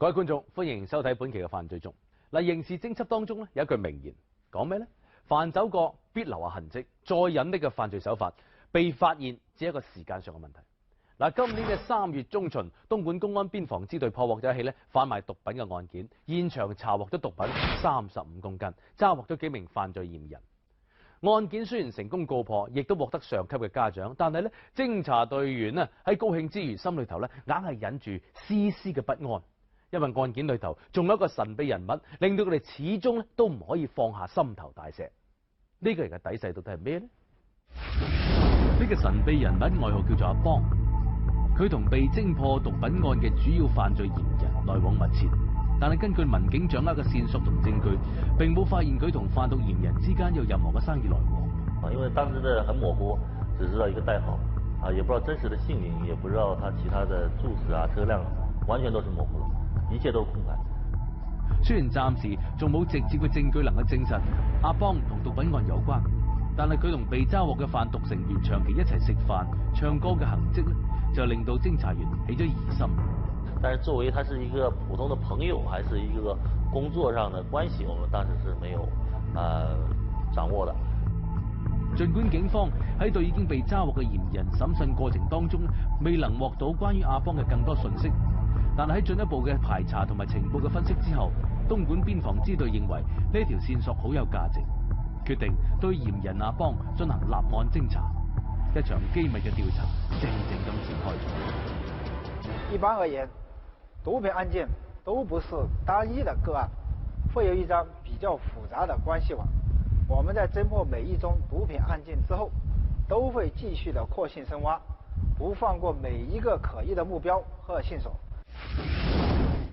各位觀眾，歡迎收睇本期嘅《犯罪中》。嗱，刑事偵緝當中咧有一句名言，講咩咧？凡走過必留下痕跡，再隱匿嘅犯罪手法被發現，只係一個時間上嘅問題。嗱，今年嘅3月中旬，東莞公安邊防支隊破獲咗一起咧販賣毒品嘅案件，現場查獲咗毒品35公斤，抓獲咗幾名犯罪嫌疑人。案件雖然成功告破，亦都獲得上級嘅嘉獎，但係咧偵查隊員啊喺高興之餘，心裏頭咧硬係忍住絲絲嘅不安。因為案件裏頭仲有一個神秘人物，令到佢哋始終咧都唔可以放下心頭大石。呢個人嘅底細到底係咩呢？呢個神秘人物外號叫做阿邦，佢同被偵破毒品案嘅主要犯罪嫌疑人來往密切，但係根據民警掌握嘅線索同證據，並冇發現佢同販毒嫌疑人之間有任何嘅生意來往。因為當時的很模糊，只知道一個代號，也不知道真實的姓名，也不知道他其他的住址啊、車輛，完全都是模糊的。一切都空白。雖然暫時仲冇直接嘅證據能夠證實阿邦同毒品案有關，但係佢同被抓獲嘅販毒成員長期一齊食飯、唱歌嘅痕跡咧，就令到偵查員起咗疑心。但是作為他是一個普通的朋友，還是一個工作上的關係，我們當時是沒有掌握的。儘管警方喺對已經被抓獲嘅嫌疑人審訊過程當中未能獲到關於阿邦嘅更多信息。但係喺進一步嘅排查同埋情報嘅分析之後，東莞邊防支隊認為呢條線索好有價值，決定對嫌疑人阿邦進行立案偵查。一場機密嘅調查正咁展開咗。一般而言，毒品案件都不是單一的個案，會有一張比較複雜的關係網。我們在偵破每一宗毒品案件之後，都會繼續的擴性深挖，不放過每一個可疑的目標和線索。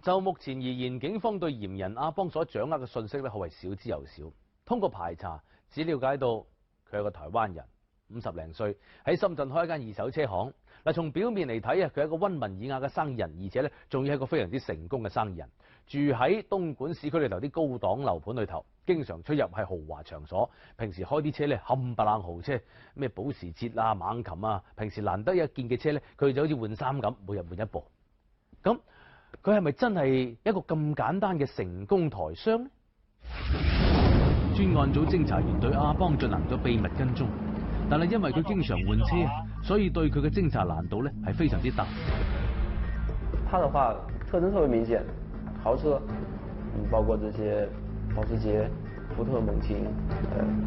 就目前而言，警方對嫌疑人阿邦所掌握嘅信息咧，可謂少之又少。通過排查，只了解到佢係個台灣人，50零歲，喺深圳開一間二手車行。嗱，從表面嚟睇啊，佢係一個溫文爾雅嘅生意人，而且咧仲要係一個非常之成功嘅生意人，住喺東莞市區裏頭啲高檔樓盤裏頭，經常出入係豪華場所。平時開啲車咧冚唪唥豪車，咩保時捷啊、猛禽啊，平時難得一見嘅車咧，佢就好似換衫咁，每日換一部。咁佢係咪真係一個咁簡單嘅成功台商呢？專案組偵查員對阿邦進行咗秘密跟蹤，但係因為佢經常換車，所以對佢嘅偵查難度咧係非常之大。他的話特徵特別明顯，豪車，包括這些保時捷、福特猛禽，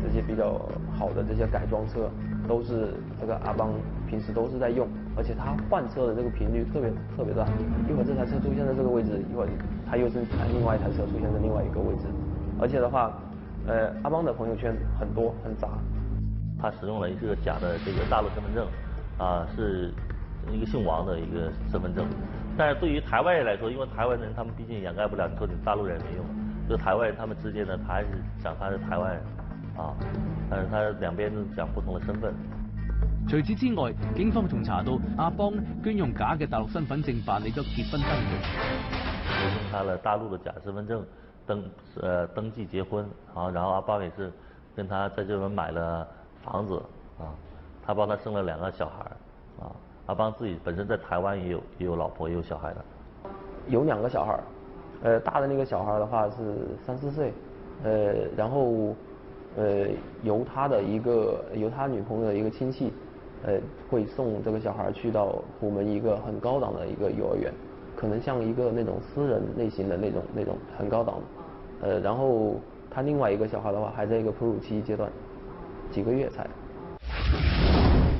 這些比較好的這些改裝車，都是這個阿邦平時都是在用，而且他換車的這個頻率特別大，一會兒這台車出現在這個位置，一會兒他又是另外一台車出現在另外一個位置，而且的話，阿邦的朋友圈很多很雜。他使用了一個假的這個大陸身份證，是一個姓王的一個身份證，但是對於台灣人來說，因為台灣人他們畢竟掩蓋不了你說你大陸人沒用，就台灣人他們之間呢，他還是講他是台灣人，但是他兩邊都講不同的身份。除此之外，警方仲查到阿邦居然用假嘅大陸身份證辦理咗結婚登記，用他的大陸的假身份證登記結婚，然後阿邦也是跟他在這邊買了房子，他幫他生了2個小孩，阿邦自己本身在台灣也有老婆也有小孩的，有2個小孩，大的那個小孩的話是3、4歲，然後由他女朋友的一個親戚，會送這個小孩去到虎門一個很高檔的一個幼兒園，可能像一個那種私人類型的那種很高檔的，然後他另外一個小孩的話還在一個哺乳期階段，幾個月才。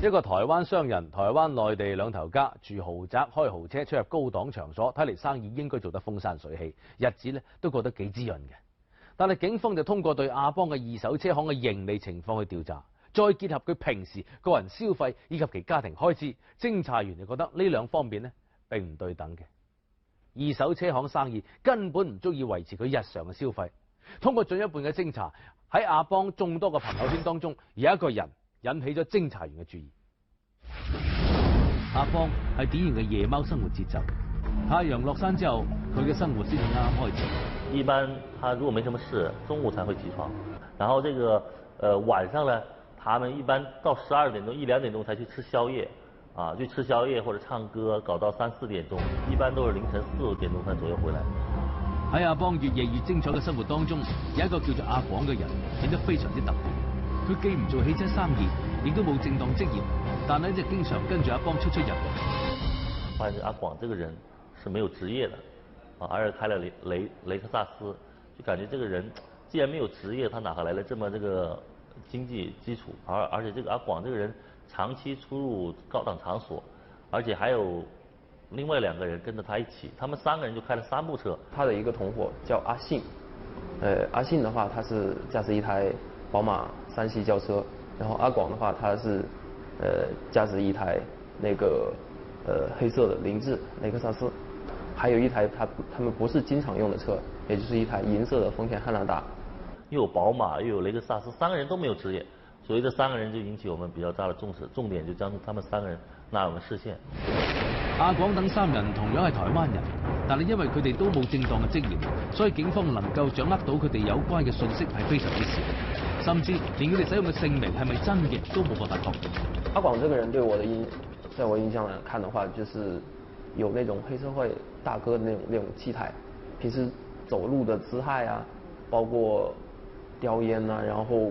一個台灣商人，台灣內地兩頭家，住豪宅，開豪車，出入高檔場所，睇嚟生意應該做得風生水起，日子咧都過得幾滋潤嘅。但係警方就通過對阿邦嘅二手車行嘅盈利情況去調查，再結合佢平時個人消費以及其家庭開支，偵查員就覺得呢兩方面咧並唔對等嘅。二手車行生意根本唔足以維持佢日常嘅消費。通過進一步嘅偵查，喺阿邦眾多嘅朋友圈當中，有一個人引起咗偵查員嘅注意。阿邦係典型嘅夜貓生活節奏，太陽落山之後，佢嘅生活先至啱啱開始。一般他如果沒什麼事，中午才會起床，然後這個晚上呢，他們一般到12點鐘、1、2點鐘才去吃宵夜，去吃宵夜或者唱歌，搞到3、4點鐘，一般都是凌晨4點鐘才左右回來。喺阿邦越夜越精彩嘅生活當中，有一個叫做阿廣嘅人，顯得非常之特別。佢既唔做汽車生意，亦都冇正當職業，但係就經常跟住阿邦出入。發現阿廣這個人是沒有職業的，而且開了雷克薩斯，就感覺這個人既然沒有職業，他哪來了這麼這個經濟基礎？而且這個阿廣這個人長期出入高檔場所，而且還有另外2個人跟着他一起，他們3個人就開了3部車。他的一個同夥叫阿信，阿信的話他是駕駛一台寶馬3系轎車，然後阿廣的話他是駕駛一台那個黑色的凌志雷克薩斯，還有一台他們不是經常用的車，也就是一台銀色的豐田漢蘭達。又有寶馬又有雷克薩斯，3個人都沒有職業，所以這3個人就引起我們比較大的重視，重點就將他們3個人納入視線。阿廣等3人同樣係台灣人，但係因為佢哋都冇正當嘅職業，所以警方能夠掌握到佢哋有關嘅信息係非常之少，甚至連佢哋使用嘅姓名係咪真嘅都冇辦法確定。阿廣這個人對我的在我印象來看的話，就是有那種黑社會大哥的那種氣態，平時走路的姿態啊，包括叼煙啊，然後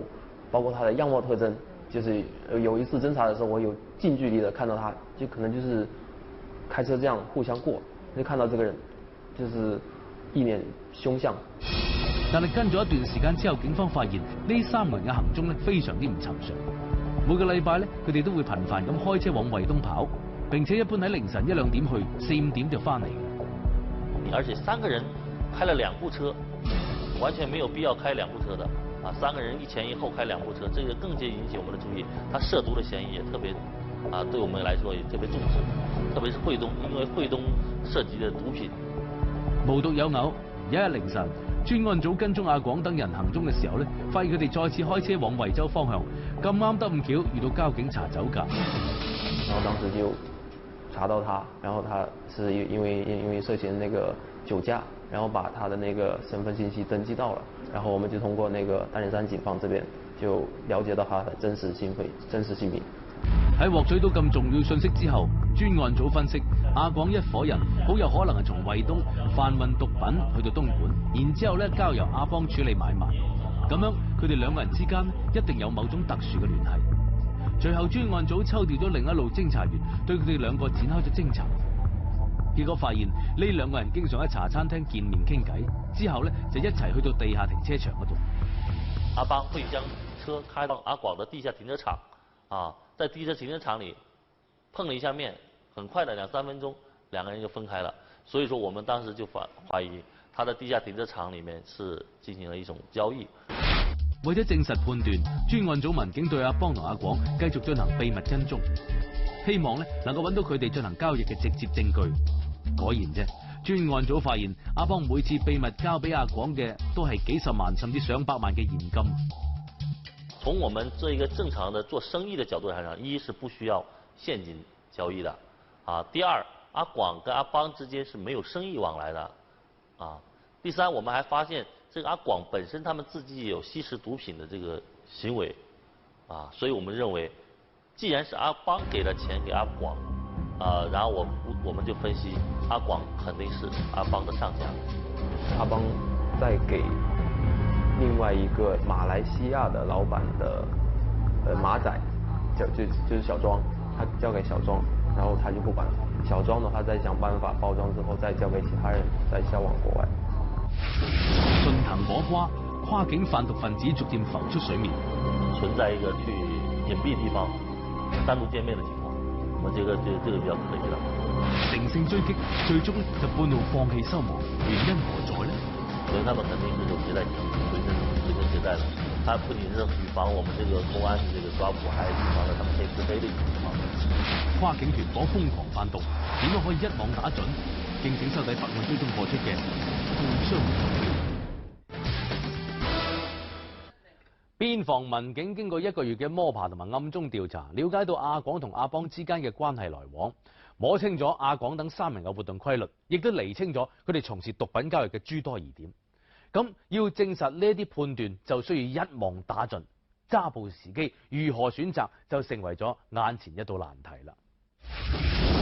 包括他的樣貌特徵，就是有一次偵查的時候，我有近距離的看到他，就可能就是開車這樣互相過，就看到這個人就是一臉兇相。但係跟咗一段時間之後，警方發現呢3人嘅行蹤咧非常之唔尋常。每個禮拜咧，佢哋都會頻繁咁開車往惠東跑，並且一般喺凌晨1、2點去，4、5點就翻嚟。而且3個人開了2部車，完全沒有必要開2部車的。3個人一前一後開2部車，這個更加引起我們的注意。他涉毒的嫌疑也特別，對我們來說也特別重視，特別是惠東，因為惠東涉及的毒品。無獨有偶，有一日凌晨，專案組跟蹤阿廣等人行蹤嘅時候咧，發現佢哋再次開車往惠州方向，咁啱得咁巧遇到交警查酒駕。然後當時就查到他，然後他是因為涉嫌那個酒駕，然後把他的那個身份信息登記到了，然後我們就通過那個大年山警方這邊就了解到他的真實姓名。喺獲取到咁重要信息之後，專案組分析阿廣一伙人好有可能係從惠東販運毒品去到東莞，然之後咧交由阿邦處理買賣，咁樣佢哋2個人之間一定有某種特殊嘅聯繫。隨後專案組抽調咗另一路偵查員對佢哋2個展開咗偵查，結果發現呢2個人經常喺茶餐廳見面傾偈，之後咧就一齊去到地下停車場嗰度。阿邦會將車開到阿廣的地下停車場，在地下停車場裏碰了一下面，很快的2、3分鐘，2個人就分開了。所以說我們當時就懷疑他的地下停車場裏面是進行了一種交易。為咗證實判斷，專案組民警對阿邦同阿廣繼續進行秘密跟蹤，希望咧能夠揾到佢哋進行交易嘅直接證據。果然啫，專案組發現阿邦每次秘密交俾阿廣嘅都係幾十萬甚至上百萬嘅現金。從我們這一個正常的做生意的角度來講，一是不需要現金交易的，第二，阿廣跟阿邦之間是沒有生意往來的，第三，我們還發現這個阿廣本身他們自己有吸食毒品的這個行為，所以我們認為，既然是阿邦給了錢給阿廣，然後我們就分析阿廣肯定是阿邦的上家。阿邦在給另外一個馬來西亞的老闆的馬仔，就是小莊，他交給小莊，然後他就不管，小莊的話再想辦法包裝之後再交給其他人，再銷往國外。順藤摸瓜，跨境販毒分子逐漸浮出水面，存在一個去隱蔽地方單獨見面的情況，我覺得這個比較可疑啦。乘勝追擊，最終就半路放棄收網，原因何在呢？所以他們肯定是有攜帶隨身攜帶的，他不僅是預防我們這個公安的這個抓捕，還預防了他們可以自飛的情況。跨境團伙瘋狂販毒，點樣可以一網打盡？敬請收睇《法案追蹤》播出嘅《富商逃票》。邊防民警經過1個月嘅摸爬同埋暗中調查，了解到阿廣同阿邦之間嘅關係來往，摸清咗阿廣等3人嘅活動規律，亦都釐清咗佢哋從事毒品交易嘅諸多疑點。咁要證實呢啲判斷，就需要一網打盡，揸捕時機如何選擇，就成為咗眼前一道難題啦。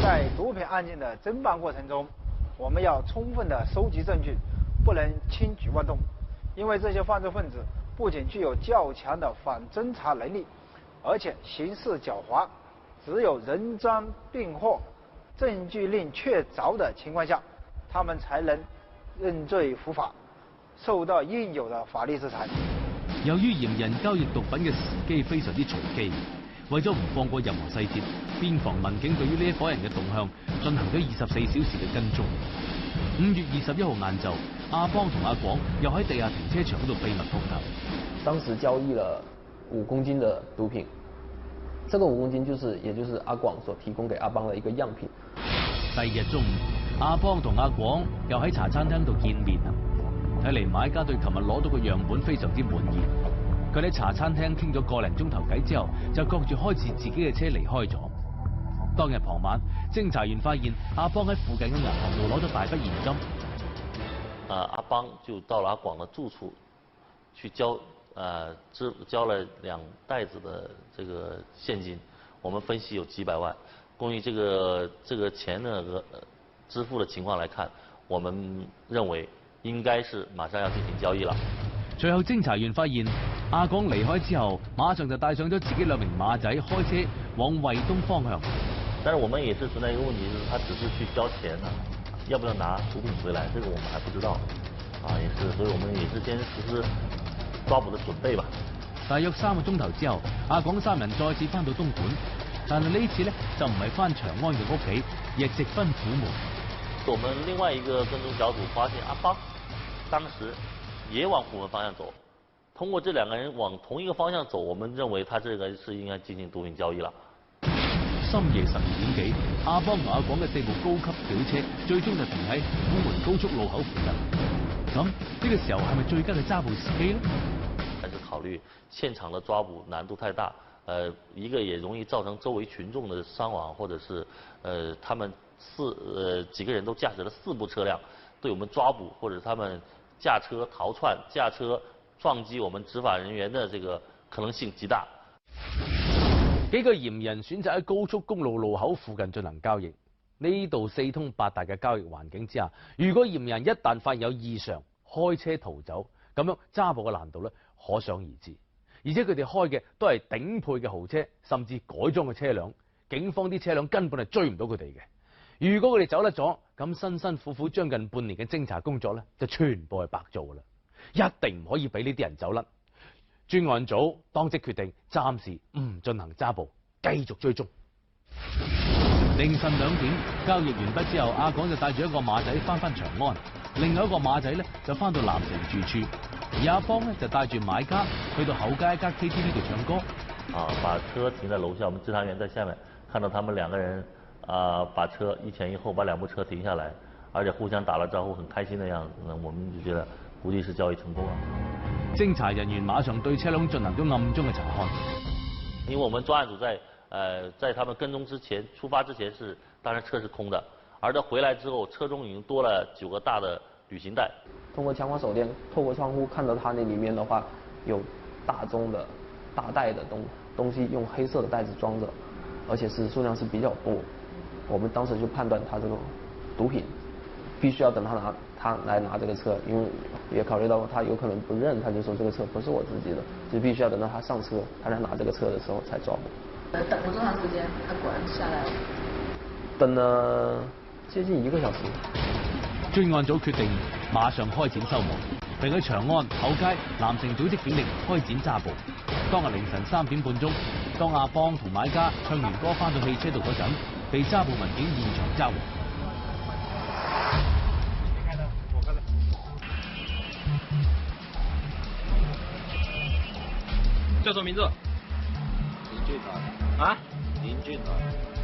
在毒品案件的侦办过程中，我们要充分地收集证据，不能轻举妄动，因为这些犯罪分子不仅具有较强的反侦查能力，而且行事狡猾，只有人赃并获、证据令确凿的情况下，他们才能认罪伏法，受到應有的法律制裁。由於嫌人交易毒品嘅時機非常之隨機，為咗唔放過任何細節，邊防民警對於呢一伙人嘅動向進行咗24小時嘅跟蹤。5月21號晏晝，阿邦同阿廣又喺地下停車場嗰度秘密碰頭。當時交易了5公斤的毒品，這個5公斤也就是阿廣所提供給阿邦的一個樣品。第二日中午，阿邦同阿廣又喺茶餐廳度見面啦。睇嚟買家對琴日攞到個樣本非常之滿意。佢喺茶餐廳傾咗個零鐘頭偈之後，就各自開住自己嘅車離開咗。當日傍晚，偵查員發現阿邦喺附近嘅銀行度攞咗大筆現金。阿邦就到了阿廣的住處，去交了2袋子的這個現金，我們分析有幾百萬。關於這個錢呢支付的情況來看，我們認為應該是馬上要進行交易了。隨後偵查員發現阿廣離開之後，馬上就帶上咗自己2名馬仔開車往惠東方向。但是我們也是存在一個問題，就是他只是去交錢呢，要不要拿毒品回來，這個我們還不知道。也是，所以我們也是先實施抓捕的準備吧。大約3個鐘頭之後，阿廣3人再次翻到東莞，但係呢次呢就唔係翻長安嘅屋企，而係直奔虎門。我們另外一個跟蹤小組發現阿邦當時也往虎門方向走，通過這2個人往同一個方向走，我們認為他這個是應該進行毒品交易了。深夜12點幾，阿邦同阿廣嘅4部高級轎車最終就停喺虎門高速路口附近。咁呢個時候係咪最佳嘅揸捕時機呢？還是考慮現場的抓捕難度太大，一個也容易造成周圍群眾的傷亡，或者是他們幾個人都駕駛了4部車輛，對我們抓捕或者他們駕車逃竄、駕車撞擊我們執法人員的這個可能性極大。幾個嫌疑人選擇喺高速公路路口附近進行交易。呢度4通8達嘅交易環境之下，如果嫌疑人一旦發現有異常，開車逃走，咁樣揸捕嘅難度咧可想而知。而且佢哋開嘅都係頂配嘅豪車，甚至改裝嘅車輛，警方啲車輛根本係追唔到佢哋嘅。如果佢哋走甩咗，咁辛辛苦苦將近半年嘅偵查工作咧，就全部係白做㗎啦！一定唔可以俾呢啲人走甩。專案組當即決定暫時唔進行揸捕，繼續追蹤。凌晨2點，交易完畢之後，阿廣就帶住一個馬仔翻長安，另外一個馬仔咧就翻到南城住處，而阿邦咧就帶住買家去到後街一間 KTV 度唱歌。把車停在樓下，我們偵查員在下面看到他們2個人把車一前一後把2部車停下來，而且互相打了招呼，很開心的樣子，那我們就覺得估計是交易成功了。偵查人員馬上對車輛進行咗暗中嘅查看，因為我們專案組在他們跟蹤之前，出發之前當然車是空的，而他回來之後，車中已經多了9個大的旅行袋。通過強光手電，透過窗戶看到他那裡面的話，有大宗的大袋的東西，用黑色的袋子裝着，而且數量是比較多。我們當時就判斷他這個毒品必須要等他來拿這個車，因為也考慮到他有可能不認，他就說這個車不是我自己的，就必須要等到他上車，他來拿這個車的時候才抓捕。等了多長時間？他果然下來了。等了接近1個小時。專案組決定馬上開展收網，並喺長安、後街、南城組織警力開展揸捕。當日凌晨3點半鐘，當阿邦同買家唱完歌翻到汽車度嗰陣，被揸捕民警現場抓獲。叫什麼名字？林俊南。啊？林俊南。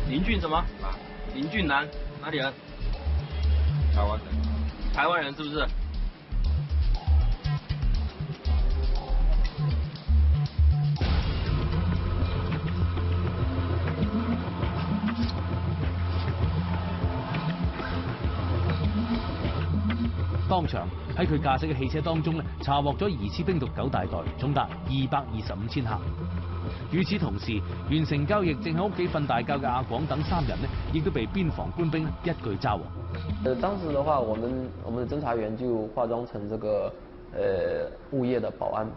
林俊什麼？南。林俊南，哪裡人？台灣人。台灣人是不是？當場喺佢駕駛嘅汽車當中咧，查獲咗疑似冰毒9大袋，重達225千克。與此同時，完成交易正喺屋企瞓大覺嘅阿廣等3人呢，亦都被邊防官兵一舉抓獲。當時的話，我們的偵查員就化妝成這個物業的保安，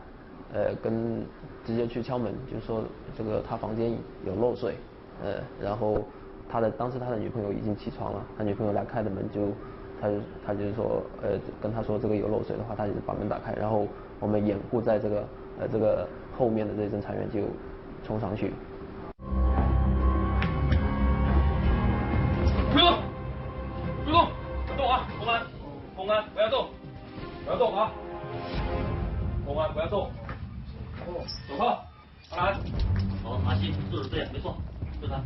直接去敲門，就說這個他房間有漏水，然後當時他的女朋友已經起床了，他女朋友來開的門他就說跟他說這個有漏水的話，他就把門打開，然後我們掩護在這個後面的這偵查員就衝上去。不動，不動，不動啊！公安，不要動，不要動啊！公安不要動，手銬，上來。好，馬西，做得對，沒錯，就他。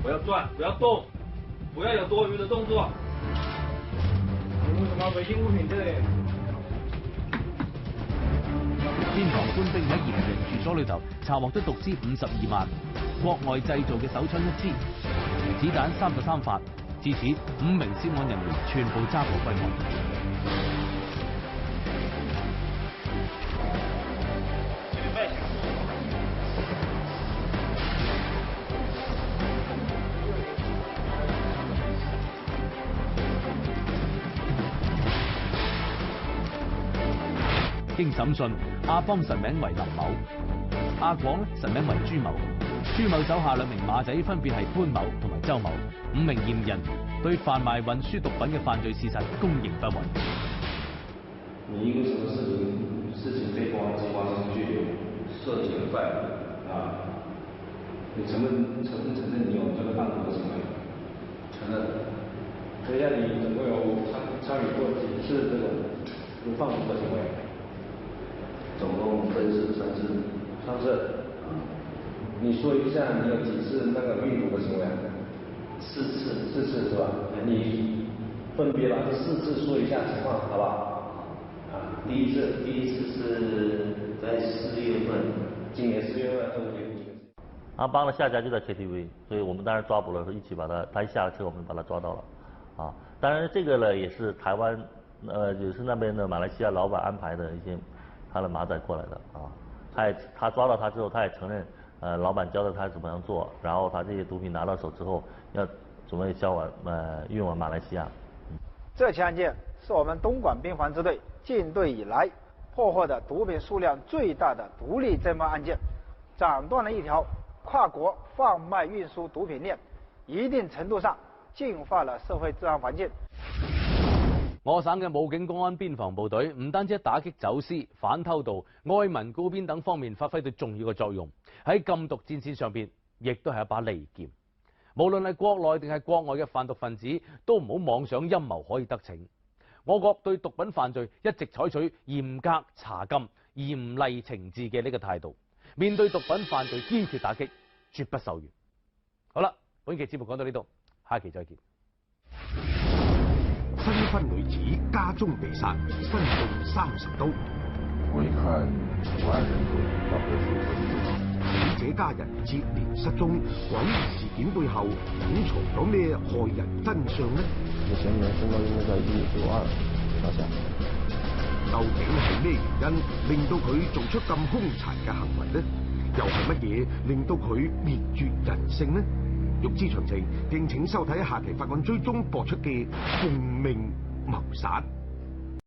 不要轉，不要動，不要有多餘的動作。你為什麼違禁物品之類？邊防官兵喺嫌疑人住所裏頭查獲咗毒資52萬，國外製造嘅手槍1支，子彈33發。至此，5名涉案人員全部抓捕歸案。經審訊，阿邦實名為林某，阿廣實名為朱某。朱某手下2名馬仔分別係潘某同埋周某。5名嫌疑人對販賣運輸毒品嘅犯罪事實供認不諱。你因為什麼事情被公安機關拘留，涉嫌犯啊？你承認你有這個販毒的行為？承認。等一下，你總共有參與過幾次這種販毒的行為？總共分是3次。3次。你說一下你有幾次那個運毒的行為？4次。4次是吧？你分別把這4次說一下情況，好不好？第一次是在4月份，今年4月份2、5月。阿邦的下家就在 KTV， 所以我們當時抓捕了，一起把他一下了車，我們把他抓到了。啊，當然這個呢也是台灣，也是那邊的馬來西亞老闆安排的一些他的馬仔過來的啊。他抓到他之後，他也承認，老闆教的他怎麼樣做，然後他這些毒品拿到手之後，要準備運往馬來西亞。這起案件是我們東莞邊防支隊進隊以來破獲的毒品數量最大的獨立偵辦案件，斬斷了一條跨國販賣運輸毒品鏈，一定程度上淨化了社會治安環境。我省嘅武警公安邊防部隊唔單止喺打擊走私、反偷渡、愛民告邊等方面發揮到重要嘅作用，喺禁毒戰線上邊亦都係一把利劍。無論係國內定係國外嘅販毒分子，都唔好妄想陰謀可以得逞。我國對毒品犯罪一直採取嚴格查禁、嚴厲懲治嘅呢個態度，面對毒品犯罪堅決打擊，絕不手軟。好啦，本期節目講到呢度，下期再見。新婚女子家中被殺，身中30刀。我一看作案人到何處不死者家人接連失蹤，詭異事件背後隱藏咗咩害人真相呢？嫌疑人身高應該在162以下。究竟係咩原因令到佢做出咁兇殘嘅行為呢？又係乜嘢令到佢滅絕人性呢？欲知詳情，敬請收睇下期法案追蹤播出嘅《奉命謀殺》。